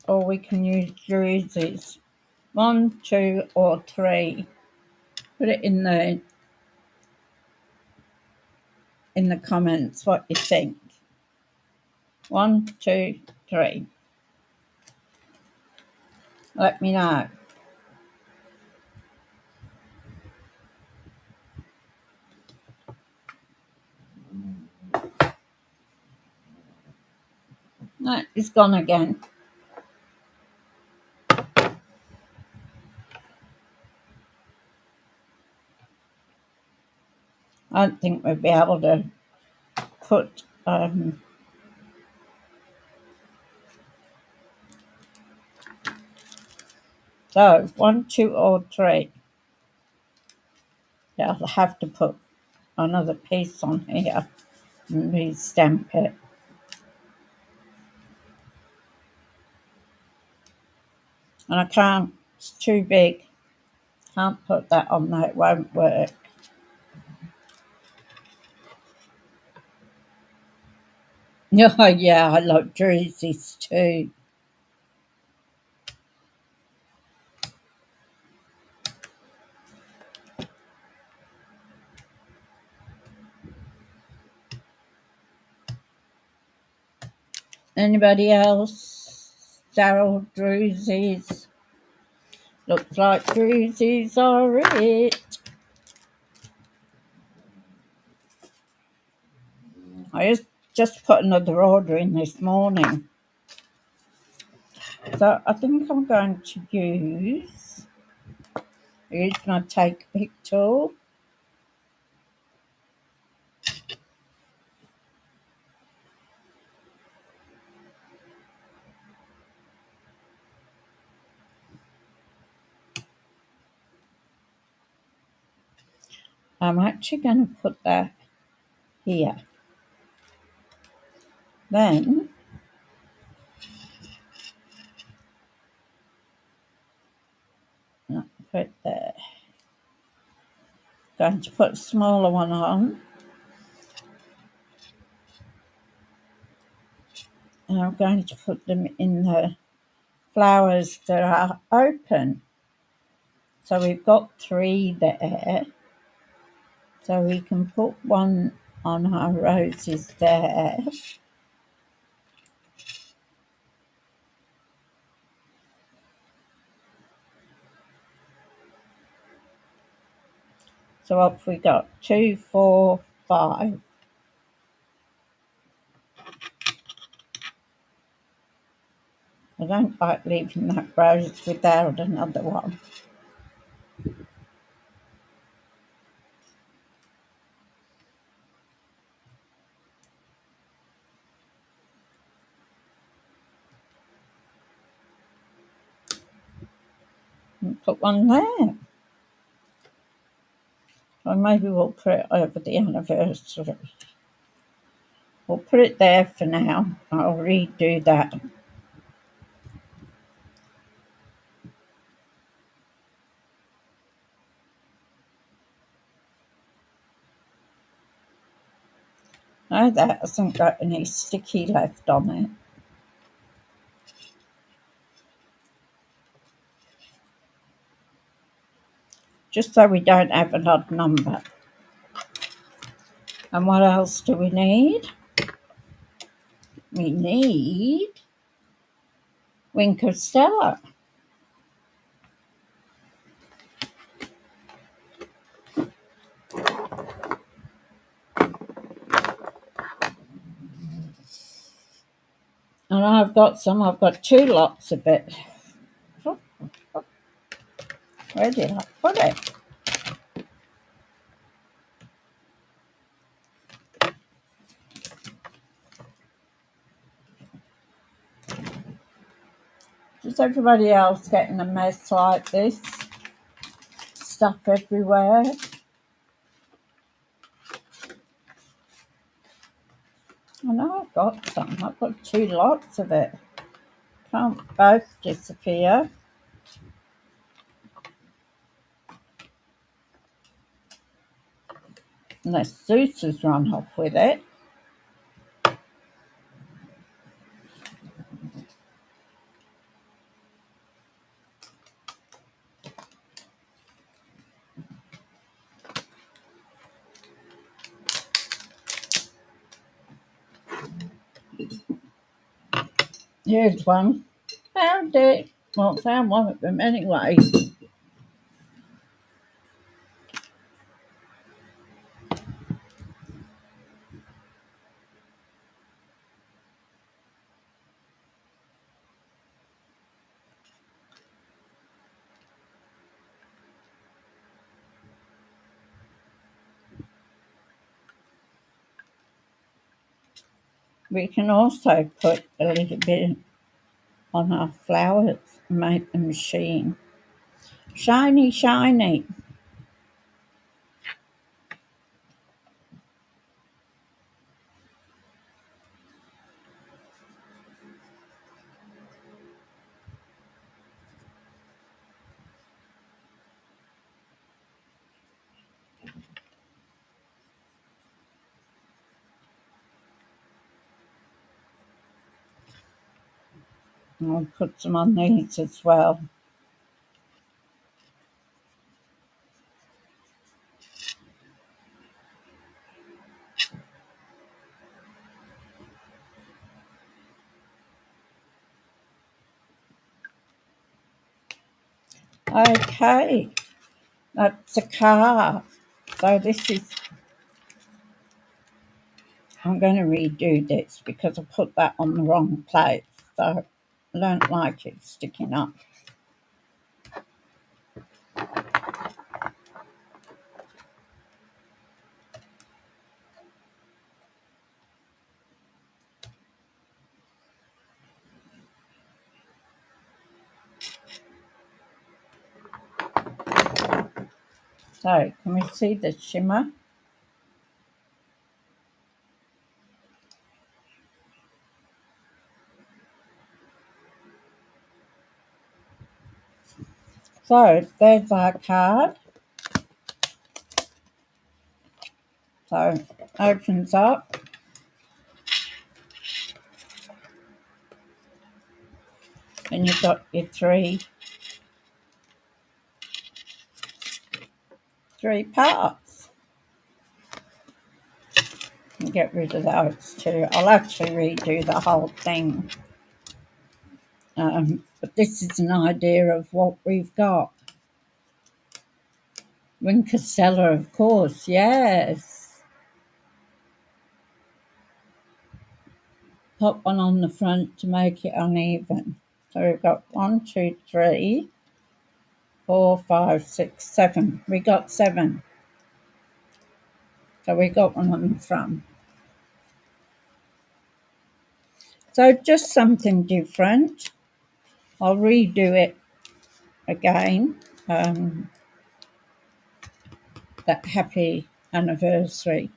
A: Or we can use jerseys. 1, 2, or 3. Put it in the comments what you think. 1, 2, 3. Let me know. No, it's gone again. I don't think we'll be able to put so 1, 2, or 3. Yeah, I'll have to put another piece on here and re-stamp it. And I can't, it's too big. Can't put that on there, it won't work. Oh, yeah, I like jerseys too. Anybody else? Daryl, jerseys. Looks like jerseys are it. I just put another order in this morning. So I think I'm going to use my take pick tool. I'm actually going to put that here. Then put there. Going to put a smaller one on. And I'm going to put them in the flowers that are open. So we've got 3 there. So we can put one on our roses there. So what have we got? 2, 4, 5. I don't like leaving that rose without another one. And put one there. Or maybe we'll put it over the anniversary. We'll put it there for now. I'll redo that. No, that hasn't got any sticky left on it. Just so we don't have an odd number. And what else do we need? We need Winkle Stella. And I've got 2 lots of it. Where did I put it? Is everybody else getting a mess like this? Stuff everywhere. I know I've got some. I've got 2 lots of it. Can't both disappear. Unless Suzie's run off with it. Here's one. Found it. Well, found one of them anyway. We can also put a little bit on our flowers and make them sheen. Shiny, shiny. I'll put some on these as well. Okay, that's a car. So this is, I'm going to redo this because I put that on the wrong place. So I don't like it sticking up. So can we see the shimmer? So there's our card. So it opens up. And you've got your three parts. And get rid of those too. I'll actually redo the whole thing. But this is an idea of what we've got. Winkestella, of course, yes. Pop one on the front to make it uneven. So we've got 1, 2, 3, 4, 5, 6, 7. We got 7. So we got one on the front. So just something different. I'll redo it again. That happy anniversary.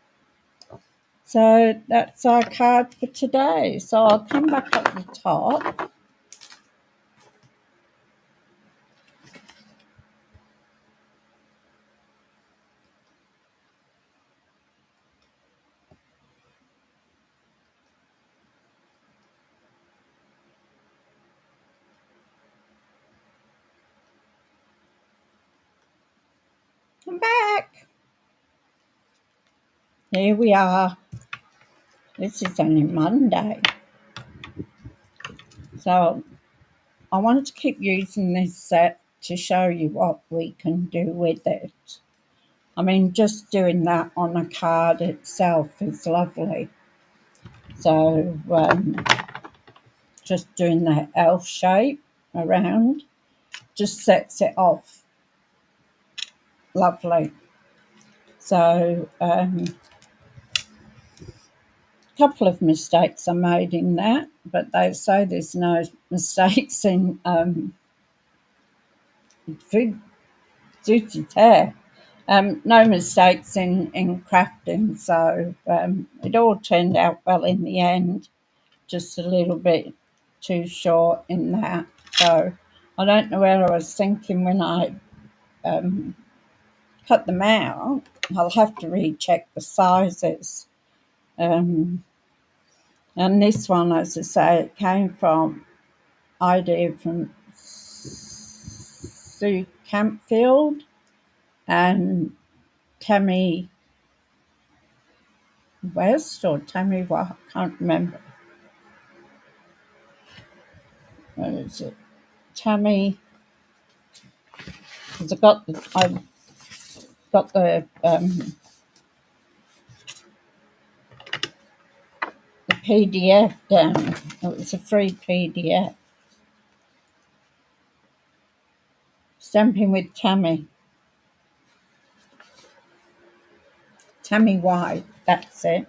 A: So that's our card for today. So I'll come back up the top. I'm back. Here we are. This is only Monday. So I want to keep using this set to show you what we can do with it. I mean, just doing that on a card itself is lovely. So just doing that L shape around just sets it off lovely. So couple of mistakes I made in that, but they say there's no mistakes in Suzie Dee. No mistakes in crafting, so it all turned out well in the end. Just a little bit too short in that. So I don't know where I was thinking when I cut them out. I'll have to recheck the sizes. And this one, as I say, it came from idea from Sue Campfield and Tammy West or Tammy what? I can't remember. What is it? Tammy. Because I got the PDF down. It was a free PDF. Stamping with Tammy. Tammy White, that's it.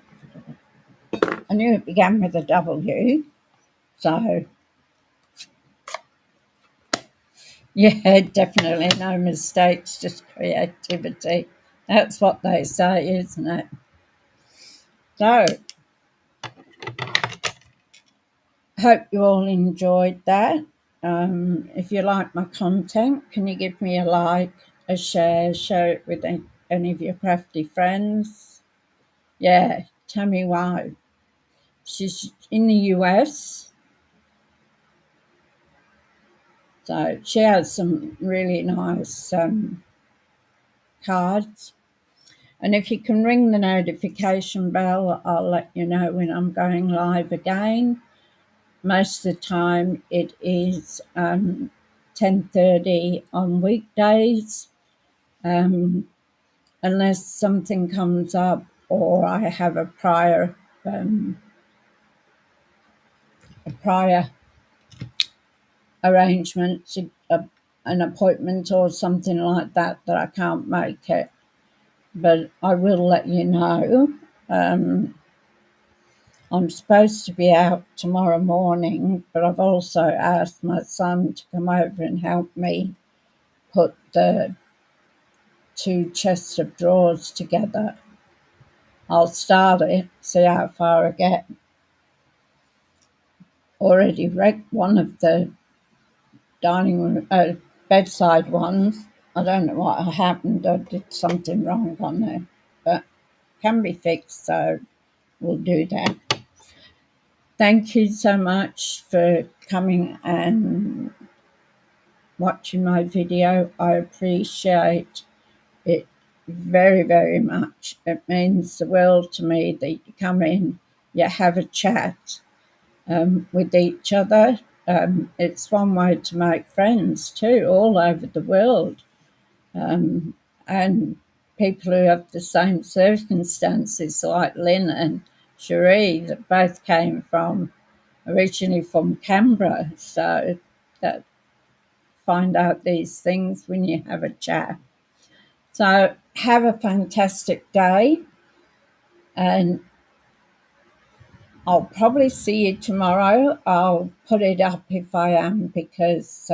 A: I knew it began with a W. So, yeah, definitely no mistakes, just creativity. That's what they say, isn't it? So, hope you all enjoyed that. If you like my content, can you give me a like, a share it with any of your crafty friends? Yeah, Tammy White. She's in the US, so she has some really nice cards. And if you can ring the notification bell, I'll let you know when I'm going live again. Most of the time it is 10:30 on weekdays, unless something comes up or I have a prior arrangement, an appointment or something like that I can't make it. But I will let you know. I'm supposed to be out tomorrow morning, but I've also asked my son to come over and help me put the 2 chests of drawers together. I'll start it, see how far I get. Already wrecked one of the dining room, bedside ones. I don't know what happened. I did something wrong on there, but can be fixed, so we'll do that. Thank you so much for coming and watching my video. I appreciate it very, very much. It means the world to me that you come in, you have a chat with each other. It's one way to make friends too, all over the world. And people who have the same circumstances, like Lynn and Cherie, that both came from originally from Canberra. So that find out these things when you have a chat. So have a fantastic day, and I'll probably see you tomorrow. I'll put it up if I am, because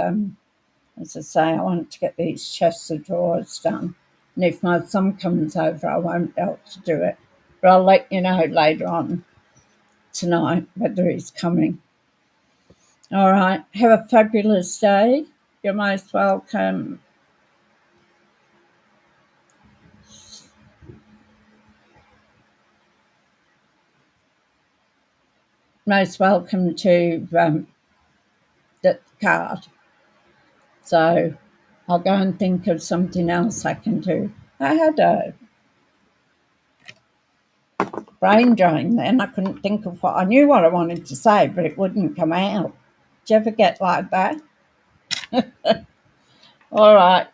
A: as I say, I want to get these chests of drawers done. And if my son comes over, I won't be able to do it. But I'll let you know later on tonight whether he's coming. All right. Have a fabulous day. You're most welcome. Most welcome to the card. So I'll go and think of something else I can do. I had a brain drain then. I couldn't think of what I knew what I wanted to say, but it wouldn't come out. Do you ever get like that? All right.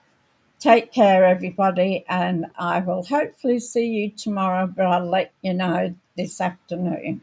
A: Take care, everybody, and I will hopefully see you tomorrow, but I'll let you know this afternoon.